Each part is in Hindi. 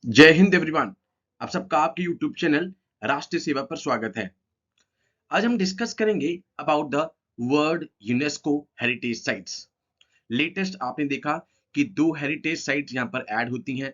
जय हिंद एवरीवन। आप सबका आपके यूट्यूब चैनल राष्ट्रीय सेवा पर स्वागत है। आज हम डिस्कस करेंगे about the world UNESCO heritage sites. Latest आपने देखा कि दो हेरिटेज साइट्स यहां पर ऐड होती हैं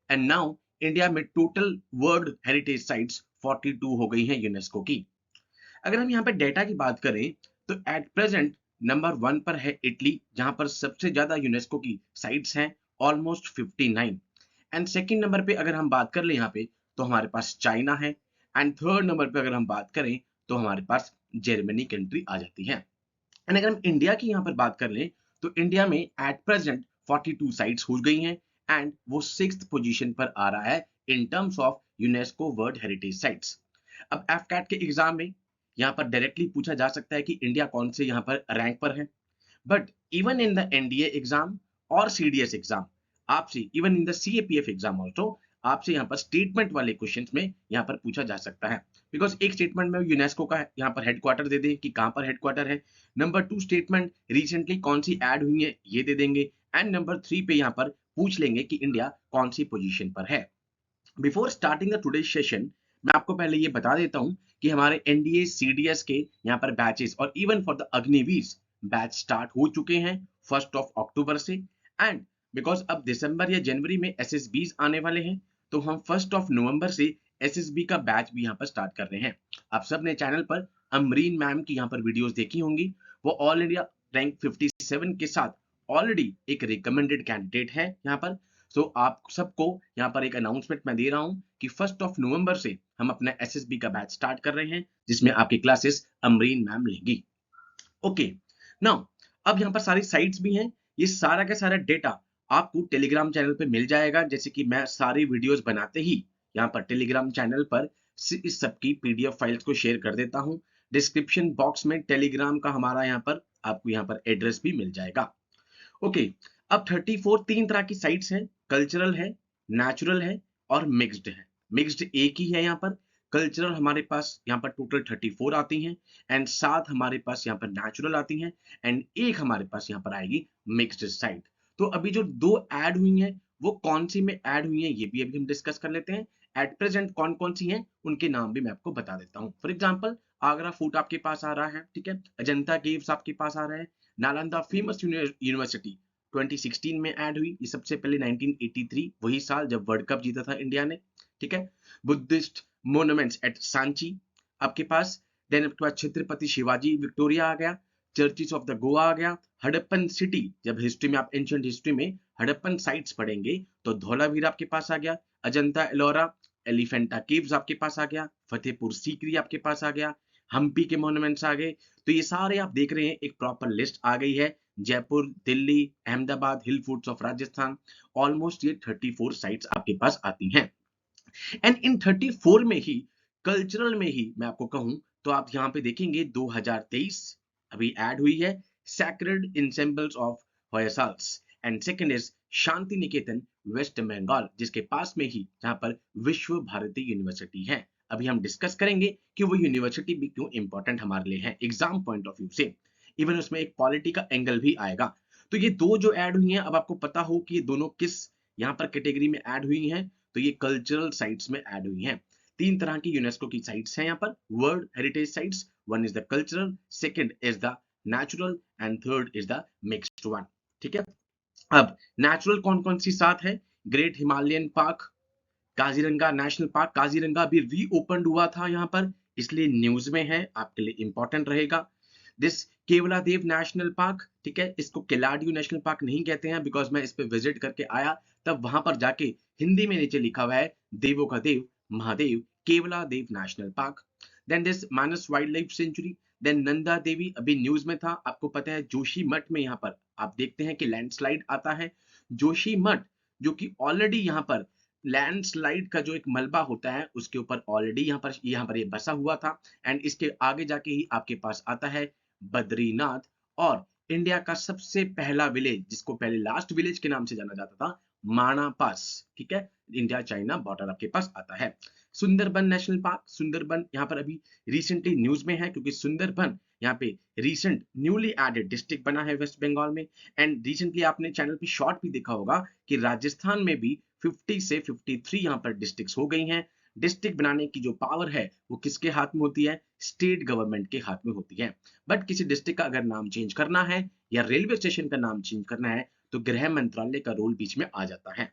एंड नाउ इंडिया में टोटल वर्ल्ड हेरिटेज साइट्स 42 हो गई हैं यूनेस्को की। अगर हम यहाँ पे डेटा की बात करें तो एट प्रेजेंट नंबर 1 पर है इटली, जहां पर सबसे ज्यादा यूनेस्को की साइट्स हैं, ऑलमोस्ट 59। एंड सेकंड नंबर पे अगर हम बात कर ले यहाँ पे तो हमारे पास चाइना है। एंड थर्ड नंबर पे अगर हम बात करें तो हमारे पास जर्मनी कंट्री आ जाती है। एंड अगर हम इंडिया की यहाँ पर बात कर लें तो इंडिया में एट प्रेजेंट 42 साइट्स हो गई हैं एंड वो 6th पोजीशन पर आ रहा है in terms of UNESCO world heritage sites. अब एफकैट के एग्जाम में यहाँ पर डायरेक्टली पूछा जा सकता है कि इंडिया कौन से यहाँ पर रैंक पर है। But even in the NDA exam और सीडीएस एग्जाम आपसे, even in the CAPF exam also, आपसे यहाँ पर स्टेटमेंट वाले क्वेश्चंस में यहाँ पर पूछा जा सकता है। बिकॉज एक स्टेटमेंट में यूनेस्को का यहाँ पर हेडक्वार्टर दे दे कि कहाँ पर हेडक्वार्टर है। नंबर 2 स्टेटमेंट रिसेंटली कौन सी ऐड हुई है ये दे देंगे। एंड नंबर 3 पे यहाँ पर पूछ लेंगे कि इंडिया कौन सी पोजीशन पर है। Before starting the today session मैं आपको पहले ये बता देता हूं कि हमारे एनडीए सीडीएस के यहाँ पर बैचेस और even for the Agniveer batch start हो चुके हैं 1 अक्टूबर से। एंड बिकॉज अब दिसंबर या जनवरी में एसएसबीज आने वाले हैं तो हम 1 नवंबर से एसएसबी का बैच भी यहाँ पर स्टार्ट कर रहे हैं। आप सब ने चैनल पर अमरीन मैम की यहाँ पर वीडियोस देखी होंगी। वो ऑल इंडिया रैंक 57 के साथ ऑलरेडी एक रिकमेंडेड कैंडिडेट है यहाँ पर। सो आप सबको यहाँ पर एक अनाउंसमेंट मैं दे रहा हूँ कि 1 नवंबर से हम अपना एसएसबी का बैच स्टार्ट कर रहे हैं जिसमें आपकी क्लासेस अमरीन मैम लेंगी। ओके, नाउ अब यहाँ पर सारी साइट्स भी हैं। ये सारा का सारा डेटा आपको टेलीग्राम चैनल पे मिल जाएगा, जैसे कि मैं सारी वीडियोस बनाते ही यहाँ पर टेलीग्राम चैनल पर इस सब की पीडीएफ फाइल्स को शेयर कर देता हूँ। डिस्क्रिप्शन बॉक्स में टेलीग्राम का हमारा यहाँ पर आपको यहाँ पर एड्रेस भी मिल जाएगा। ओके, अब 34 तीन तरह की साइट्स हैं। कल्चरल है, नेचुरल है और मिक्स्ड है। मिक्स्ड एक ही है यहाँ पर। कल्चरल हमारे पास यहाँ पर टोटल 34 आती हैं एंड 7 हमारे पास यहाँ पर नेचुरल आती हैं एंड एक हमारे पास यहाँ पर आएगी मिक्स्ड साइट। तो अभी जो दो ऐड हुई हैं वो कौन सी में ऐड हुई हैं ये भी अभी हम डिस्कस कर लेते हैं। एट प्रेजेंट कौन कौन सी हैं उनके नाम भी मैं आपको बता देता हूँ। फॉर एग्जाम्पल, आगरा फोर्ट आपके पास आ रहा है, ठीक है। अजंता केव्स आपके पास आ रहा है। नालंदा फेमस यूनिवर्सिटी 2016 में ऐड हुई। ये सबसे पहले 1983 वही साल जब वर्ल्ड कप जीता था इंडिया ने, ठीक है। बुद्धिस्ट मोन्यूमेंट्स एट सांची आपके पास। देन आपके पास छत्रपति शिवाजी विक्टोरिया आ गया। चर्चिस ऑफ द गोवा आ गया। हड़प्पन सिटी, जब हिस्ट्री में आप एंशिएंट हिस्ट्री में हड़प्पन साइट्स पढ़ेंगे तो धौलावीर आपके पास आ गया। अजंता एलोरा एलिफेंटा केव्स आपके पास आ गया। फतेहपुर सीकरी आपके पास आ गया। हम्पी के मॉन्यूमेंट्स आ गए। तो ये सारे आप देख रहे हैं, एक प्रॉपर लिस्ट आ गई है। जयपुर, दिल्ली, अहमदाबाद, हिल फोर्ट्स ऑफ राजस्थान, ऑलमोस्ट ये 34 साइट्स आपके पास आती हैं। एंड इन 34 में ही कल्चरल में ही मैं आपको कहूं तो आप यहां पे देखेंगे 2023 अभी ऐड हुई है, sacred ensembles of Hoysalas. And second is Shantiniketan West Bengal, जिसके पास में ही जहां पर विश्व भारती यूनिवर्सिटी है। अभी हम डिस्कस करेंगे कि वो यूनिवर्सिटी भी क्यों इंपॉर्टेंट हमारे लिए है एग्जाम पॉइंट ऑफ व्यू से। इवन उसमें एक पॉलिटी का एंगल भी आएगा। तो ये दो जो ऐड हुई हैं, अब आपको पता हो कि ये दोनों किस यहाँ पर कैटेगरी में ऐड हुई हैं। तो ये कल्चरल साइट्स में ऐड हुई हैं। तीन तरह की यूनेस्को की साइट्स हैं यहाँ पर, world heritage sites. One is the cultural, second is the natural and third is the mixed one, ठीक है। अब नेचुरल कौन कौन सी सात है? Great Himalayan park, Kaziranga national park. Kaziranga अभी रीओपन हुआ था यहाँ पर, इसलिए न्यूज में है, आपके लिए इंपॉर्टेंट रहेगा। दिस केवलादेव नेशनल पार्क, ठीक है। इसको केलाडियो नेशनल पार्क नहीं कहते हैं बिकॉज मैं इस पे विजिट करके आया, तब वहां पर जाके हिंदी में नीचे लिखा हुआ है देवों का देव Mahadev Keoladeo national park. Then this Manas wildlife sanctuary. Then Nanda Devi अभी न्यूज में था, आपको पता है जोशी मठ में यहाँ पर आप देखते हैं कि लैंडस्लाइड आता है। जोशी मठ जो कि ऑलरेडी यहाँ पर लैंडस्लाइड का जो एक मलबा होता है उसके ऊपर ऑलरेडी यहाँ पर ये बसा हुआ था। एंड इसके आगे जाके ही आपके पास आता है बद्रीनाथ। और इंडिया का सबसे पहला विलेज, जिसको पहले लास्ट विलेज के नाम से जाना जाता था, माना पास, ठीक है। इंडिया चाइना बॉर्डर आपके पास आता है। सुंदरबन नेशनल पार्क, सुंदरबन यहाँ पर अभी रिसेंटली न्यूज में है क्योंकि सुंदरबन यहाँ पे रिसेंट न्यूली एडेड डिस्ट्रिक्ट बना है वेस्ट बंगाल में। एंड रिसेंटली आपने चैनल पे शॉर्ट भी देखा होगा कि राजस्थान में भी 50 से 53 यहाँ पर डिस्ट्रिक्ट्स हो गई हैं। डिस्ट्रिक्ट बनाने की जो पावर है वो किसके हाथ में होती है? स्टेट गवर्नमेंट के हाथ में होती है। बट किसी डिस्ट्रिक्ट का अगर नाम चेंज करना है या रेलवे स्टेशन का नाम चेंज करना है तो गृह मंत्रालय का रोल बीच में आ जाता है।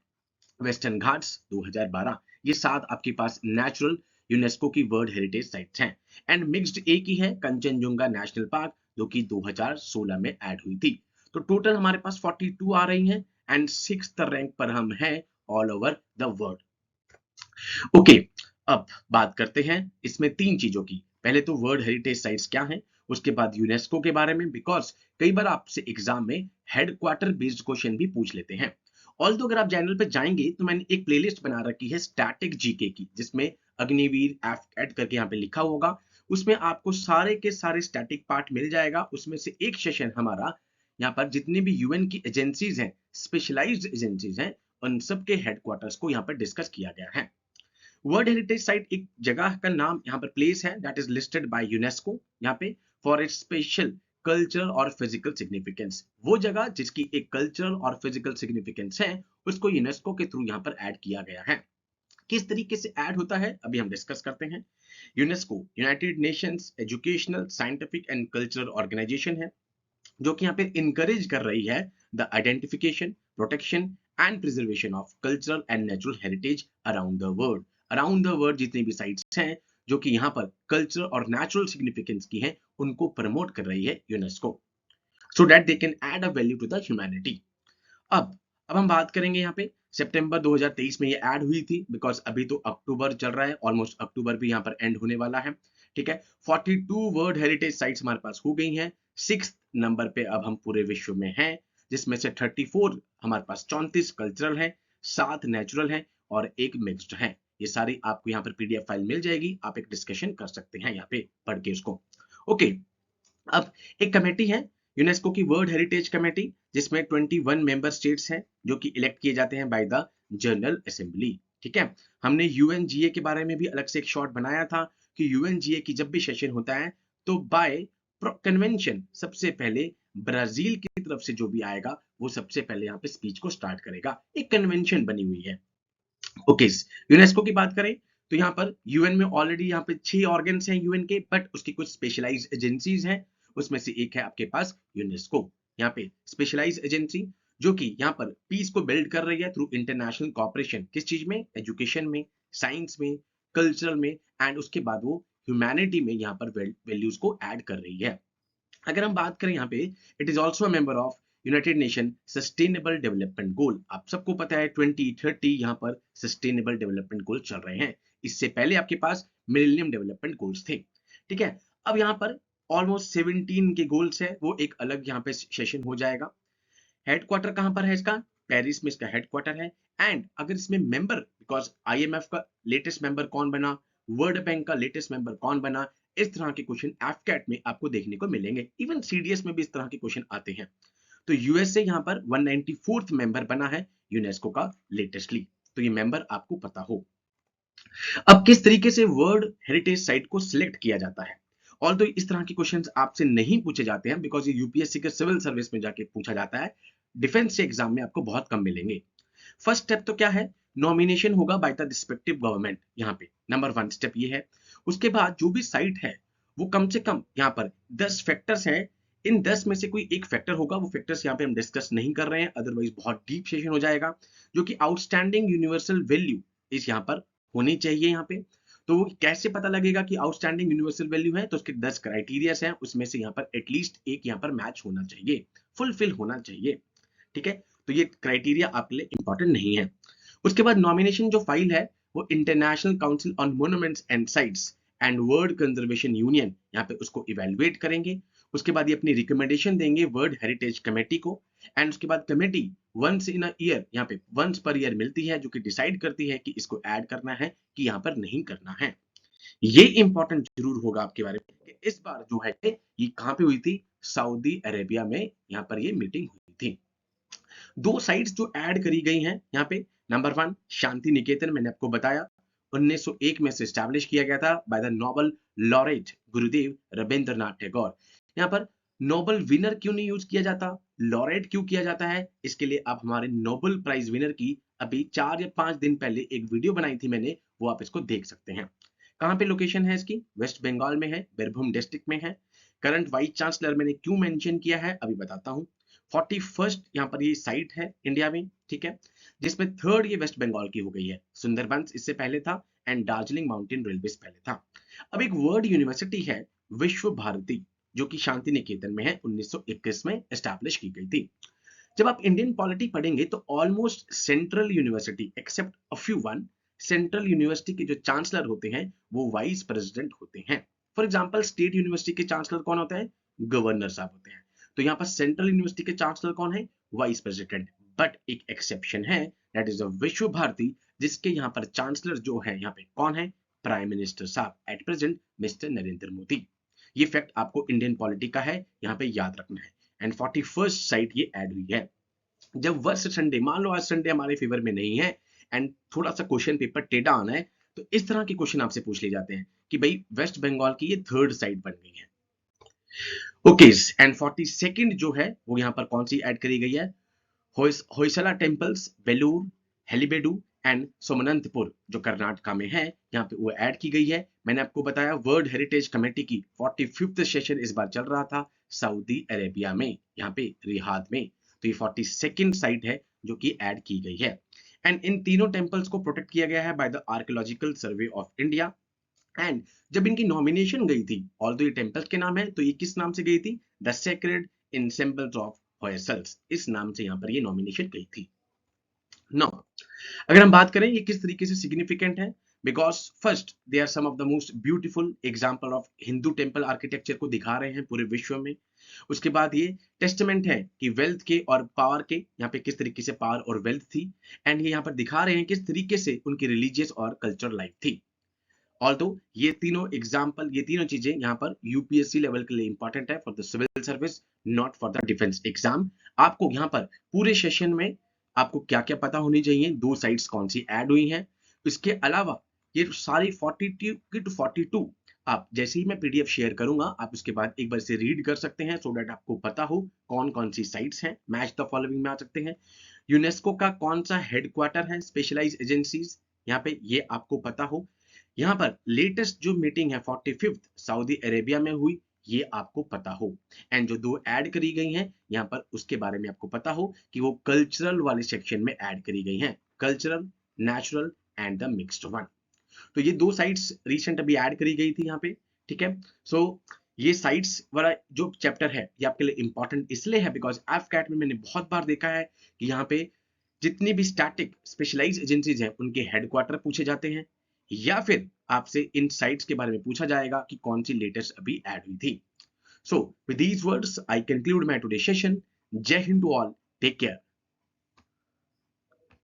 वेस्टर्न घाट्स 2012, ये 7 आपके पास नेचुरल यूनेस्को की वर्ल्ड हेरिटेज साइट्स हैं। एंड मिक्स्ड एक ही है कंचनजुंगा नेशनल पार्क, जो कि 2016 में ऐड हुई थी। तो टोटल हमारे पास 42 आ रही हैं एंड 6th रैंक पर हम हैं all over the world. Okay, अब बात करते हैं इसमें 3 चीजों की। पहले तो वर्ल्ड हेरिटेज साइट्स क्या हैं, उसके बाद यूनेस्को के बारे में, बिकॉज कई बार आपसे एग्जाम में हेडक्वार्टर बेस्ड क्वेश्चन भी पूछ लेते हैं। ऑल्दो अगर आप चैनल पे जाएंगे तो मैंने एक प्लेलिस्ट बना रखी है स्टैटिक जीके की, जिसमें अग्निवीर ऐड करके यहाँ पे लिखा होगा। उसमें आपको सारे के सारे स्टैटिक पार्ट मिल जाएगा। उसमें से एक सेशन हमारा यहाँ पर जितनी भी यूएन की एजेंसीज हैं, स्पेशलाइज्ड एजेंसीज हैं, उन सब के हेडक्वार्टर्स को यहाँ पर डिस्कस किया गया है। वर्ल्ड हेरिटेज साइट एक जगह का नाम, यहाँ पर प्लेस है that is listed by UNESCO यहाँ पे फॉर इट्स स्पेशल कल्चरल और फिजिकल सिग्निफिकेंस। वो जगह जिसकी एक कल्चरल और फिजिकल सिग्निफिकेंस है, उसको यूनेस्को के थ्रू यहाँ पर ऐड किया गया है। किस तरीके से ऐड होता है अभी हम डिस्कस करते हैं। UNESCO United Nations Educational Scientific and Cultural Organisation है, जो कि यहाँ पे इनकरेज कर रही है the identification, protection and preservation of cultural and natural heritage around the world. Around the world जितनी भी साइट्स हैं जो कि यहाँ पर कल्चर और नेचुरल सिग्निफिकेंस की हैं, उनको प्रमोट कर रही है UNESCO, so that they can add a value to the humanity. अब हम बात करेंगे यहाँ पे सितंबर 2023 में ये ऐड हुई थी, बिकॉज अभी तो अक्टूबर चल रहा है, ऑलमोस्ट अक्टूबर भी यहाँ पर एंड होने वाला है। ठीक है, 42 वर्ल्ड हेरिटेज साइट्स हमारे पास हो गई हैं। 6th नंबर पे अब हम पूरे विश्व में हैं, जिसमें से 34 हमारे पास 34 कल्चरल है, 7 नेचुरल है और एक मिक्स्ड है। ये सारी आपको यहाँ पर पीडीएफ फाइल मिल जाएगी, आप एक डिस्कशन कर सकते हैं यहाँ पे पढ़ के उसको। ओके, अब एक कमेटी है यूनेस्को की वर्ल्ड हेरिटेज कमेटी, जिसमें 21 मेंबर स्टेट्स हैं जो कि इलेक्ट किए जाते हैं बाय द जनरल असेंबली। ठीक है, हमने यूएनजीए के बारे में भी अलग से एक शॉर्ट बनाया था कि यूएनजीए की जब भी सेशन होता है तो बाय कन्वेंशन सबसे पहले ब्राजील की तरफ से जो भी आएगा वो सबसे पहले यहाँ पे स्पीच को स्टार्ट करेगा। एक कन्वेंशन बनी हुई है। ओके, यूनेस्को की बात करें तो यहाँ पर यूएन में ऑलरेडी यहाँ पे 6 ऑर्गन्स हैं यूएन के, बट उसकी कुछ स्पेशलाइज्ड एजेंसीज हैं। उसमें से एक है आपके पास यूनेस्को, यहाँ पे स्पेशलाइज्ड एजेंसी जो कि यहाँ पर पीस को बिल्ड कर रही है थ्रू इंटरनेशनल कॉपरेशन। किस चीज में? एजुकेशन में, साइंस में, कल्चरल में, एंड उसके बाद वो ह्यूमैनिटी में यहाँ पर वैल्यूज को ऐड कर रही है। अगर हम बात करें यहाँ पे, it is also member of United nation sustainable development goal. आप सबको पता है 2030 यहाँ पर सस्टेनेबल डेवलपमेंट गोल चल रहे हैं। इससे पहले आपके पास मिलेनियम डेवलपमेंट गोल्स थे। ठीक है, अब यहाँ पर ऑलमोस्ट 17 के गोल्स है, वो एक अलग यहाँ पे सेशन हो जाएगा। हेडक्वार्टर कहां पर है इसका? पेरिस में इसका हेडक्वार्टर है। एंड अगर इसमें मेंबर, बिकॉज आईएमएफ का लेटेस्ट मेंबर कौन बना, वर्ल्ड बैंक का लेटेस्ट मेंबर कौन बना, इस तरह के क्वेश्चन एफकैट में आपको देखने को मिलेंगे। इवन सीडीएस में भी इस तरह के क्वेश्चन आते हैं। तो यूएसए यहाँ पर 194th मेंबर बना है यूनेस्को का लेटेस्टली, तो ये मेंबर आपको पता हो। अब किस तरीके से वर्ल्ड हेरिटेज साइट को सिलेक्ट किया जाता है? ऑल्दो इस तरह के क्वेश्चंस आपसे नहीं पूछे जाते हैं, बिकॉज ये यूपीएससी के सिविल सर्विस में जाके पूछा जाता है, डिफेंस के एग्जाम में आपको बहुत कम मिलेंगे। फर्स्ट स्टेप तो क्या है? नॉमिनेशन होगा बाय द रिस्पेक्टिव गवर्नमेंट, यहाँ पे नंबर 1 स्टेप ये है। उसके बाद जो भी साइट है वो कम से कम यहाँ पर 10 फैक्टर्स हैं, इन 10 में से कोई एक फैक्टर होगा, वो फैक्टर्स यहाँ पे हम डिस्कस नहीं कर रहे हैं, अदरवाइज बहुत डीप सेशन हो जाएगा, जो कि आउटस्टैंडिंग यूनिवर्सल वैल्यू इस यहाँ पर होनी चाहिए यहाँ पे। तो वो कैसे पता लगेगा कि आउटस्टैंडिंग यूनिवर्सल वैल्यू है? तो उसके 10 क्राइटेरियास हैं, उसमें से यहाँ पर एटलीस्ट एक यहाँ पर मैच होना चाहिए, फुलफिल होना चाहिए। ठीक है, तो ये क्राइटेरिया आपके लिए इंपॉर्टेंट नहीं है। उसके बाद नॉमिनेशन जो फाइल है वो international council on monuments and sites and world conservation union यहाँ पे उसको इवेलुएट करेंगे। उसके बाद ये अपनी रिकमेंडेशन देंगे वर्ल्ड हेरिटेज कमेटी को, एंड उसके बाद committee once in a year, यहाँ पे वंस पर ईयर मिलती है, जो कि डिसाइड करती है कि इसको ऐड करना है कि यहाँ पर नहीं करना है। ये इंपॉर्टेंट जरूर होगा आपके बारे में कि इस बार जो है ये कहाँ पे हुई थी? सऊदी अरेबिया में यहाँ पर ये मीटिंग हुई थी। 2 साइट्स जो ऐड करी गई हैं यहाँ पे, नंबर 1 शांति निकेतन, मैंने आपको बताया 1901 में से एस्टैब्लिश किया गया था by the Nobel laureate Gurudev Rabindranath Tagore. यहाँ पर नोबल विनर क्यों नहीं यूज किया जाता, लॉरेट क्यों किया जाता है? इसके लिए आप हमारे नोबल प्राइज विनर की अभी 4 या 5 दिन पहले एक वीडियो बनाई थी मैंने, वो आप इसको देख सकते हैं। कहाँ पे लोकेशन है इसकी? वेस्ट बंगाल में है, बीरभूम डिस्ट्रिक्ट में है। करंट वाइस चांसलर मैंने क्यों मेंशन किया है अभी बताता हूँ। 41st यहाँ पर ये साइट है इंडिया में, ठीक है, जिसमें थर्ड ये वेस्ट बंगाल की हो गई है। सुंदरबंस इससे पहले था एंड दार्जिलिंग माउंटेन रेलवे पहले था। अब एक वर्ल्ड यूनिवर्सिटी है विश्व भारती, जो कि शांति निकेतन में है, 1921 में एस्टैब्लिश की गई थी। जब आप इंडियन पॉलिटी पढ़ेंगे तो almost central university except a few one, central university के जो चांसलर होते हैं वो वाइस प्रेसिडेंट होते हैं। फॉर एग्जांपल स्टेट यूनिवर्सिटी के चांसलर कौन होते हैं? गवर्नर साहब होते हैं। तो यहाँ पर सेंट्रल यूनिवर्सिटी के चांसलर कौन है? Vice president. बट एक एक्सेप्शन है, दैट इज अ विश्व भारती, जिसके यहाँ पर चांसलर जो है यहाँ पे कौन है? प्राइम मिनिस्टर साहब, at present mister Narendra Modi. ये फैक्ट आपको इंडियन पॉलिटी का है, यहाँ पे याद रखना है। एंड 41st साइट ये ऐड हुई है। जब वर्स्ट संडे, मान लो आज संडे हमारे फेवर में नहीं है एंड थोड़ा सा क्वेश्चन पेपर टेढ़ा आना है, तो इस तरह के क्वेश्चन आपसे पूछ लिए जाते हैं कि भाई वेस्ट बंगाल की ये थर्ड साइट बन गई है। ओके, एंड 42nd जो है वो यहाँ पर कौन सी ऐड करी गई है? होयसला टेम्पल्स, बेलूर, हेलीबेडू एंड सोमनंतपुर जो कर्नाटका में है, यहाँ पे वो ऐड की गई है। मैंने आपको बताया वर्ल्ड हेरिटेज कमेटी की 45th सेशन इस बार चल रहा था सऊदी अरेबिया में, यहाँ पे रियाद में। तो ये 42nd साइट है जो कि ऐड की गई है। एंड इन तीनों टेम्पल्स को प्रोटेक्ट किया गया है by the archaeological survey of India. And जब इनकी नॉमिनेशन गई थी, ऑल्दो ये टेम्पल्स के नाम है, तो ये किस नाम से गई थी? द सेक्रेड एनसेम्बल्स ऑफ होयसल्स, इस नाम से यहाँ पर ये नॉमिनेशन गई थी। नो, अगर हम बात करें ये किस तरीके से सिग्निफिकेंट है, because first they are some of the most beautiful example of Hindu temple architecture को दिखा रहे हैं पूरे विश्व में। उसके बाद ये टेस्टमेंट है कि वेल्थ के और पावर के यहाँ पे किस तरीके से पावर और वेल्थ थी। एंड ये यहाँ पर दिखा रहे हैं किस तरीके से उनकी रिलीजियस और कल्चरल लाइफ थी। ऑल्दो ये तीनों एग्जाम्पल, ये तीनों चीजें यहाँ पर यूपीएससी लेवल के लिए इंपॉर्टेंट है for the civil service, not for the defence exam. आपको यहाँ पर पूरे सेशन में आपको क्या क्या पता होनी चाहिए, दो साइट्स कौन सी ऐड हुई हैं। इसके अलावा ये सारी 42 की टू 42 आप जैसे ही मैं पीडीएफ शेयर करूंगा आप उसके बाद एक बार से रीड कर सकते हैं, सो दैट आपको पता हो कौन कौन सी साइट्स हैं। मैच द फॉलोइंग में आ सकते हैं। यूनेस्को का कौन सा हेडक्वार्टर है, स्पेशलाइज एजेंसीज, यहाँ पे ये आपको पता हो। यहाँ पर लेटेस्ट जो मीटिंग है 45th सऊदी अरेबिया में हुई, ये आपको पता हो। एंड जो दो ऐड करी गई हैं यहाँ पर उसके बारे में आपको पता हो कि वो कल्चरल वाले सेक्शन में ऐड करी गई हैं, cultural, natural and the mixed one. तो ये दो साइट्स रिसेंट अभी ऐड करी गई थी यहाँ पे, ठीक है। सो ये साइट्स वाला जो चैप्टर है ये आपके लिए इंपॉर्टेंट इसलिए है बिकॉज एफकैट में मैंने बहुत बार देखा है कि यहाँ पे जितनी भी स्टैटिक स्पेशलाइज्ड एजेंसीज हैं उनके हेडक्वार्टर पूछे जाते हैं, या फिर आपसे इन साइट्स के बारे में पूछा जाएगा कि कौन सी लेटेस्ट अभी ऐड हुई थी। So with these words I conclude my today session. Jai Hind to all, take care.